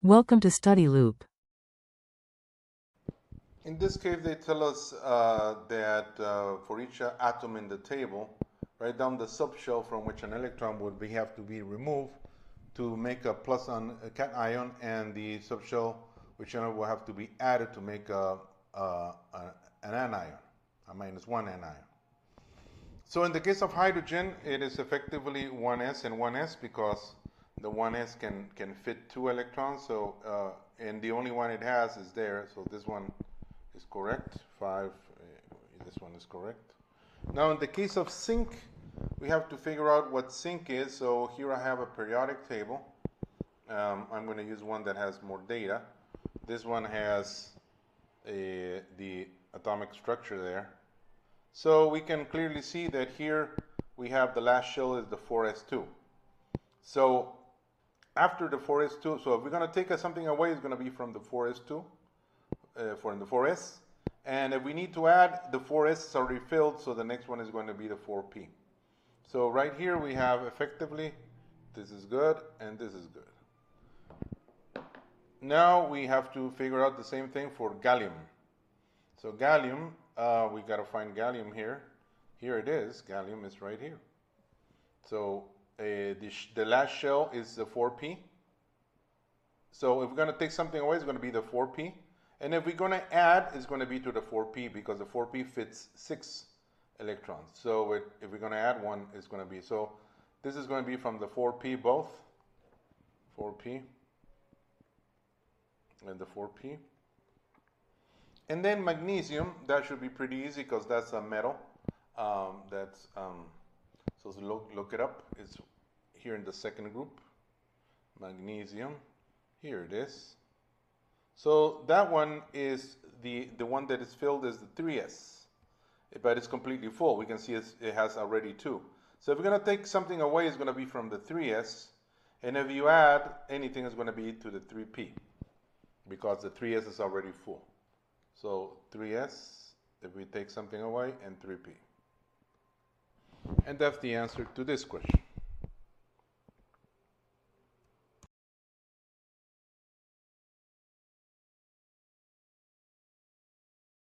Welcome to Study Loop. In this case, they tell us that for each atom in the table, write down the subshell from which an electron would have to be removed to make a plus on a cation, and the subshell which will have to be added to make an anion, a -1 anion. So in the case of hydrogen, it is effectively 1s and 1s because the 1s can fit 2 electrons. So and the only one it has is there. So this one is correct. 5. This one is correct. Now in the case of zinc, we have to figure out what zinc is. So here I have a periodic table. I'm going to use one that has more data. This one has the atomic structure there. So we can clearly see that here we have the last shell is the 4s2. So after the 4s2, so if we're going to take something away, it's going to be from the 4s2, from the 4s. And if we need to add, the 4s is already filled, so the next one is going to be the 4p. So right here we have effectively, this is good and this is good. Now we have to figure out the same thing for gallium. So gallium, we got to find gallium here. Here it is. Gallium is right here. So the last shell is the 4p. So if we're going to take something away, it's going to be the 4p. And if we're going to add, it's going to be to the 4p because the 4p fits 6 electrons. So if we're going to add one, it's going to be. So this is going to be from the 4p both. 4p and the 4p. And then magnesium, that should be pretty easy because that's a metal. So look it up. It's here in the second group. Magnesium. Here it is. So that one is the one that is filled is the 3s, but it's completely full. We can see it has already 2. So if we're going to take something away, it's going to be from the 3s, and if you add anything, it's going to be to the 3p because the 3s is already full. So 3s, if we take something away, and 3p. And that's the answer to this question.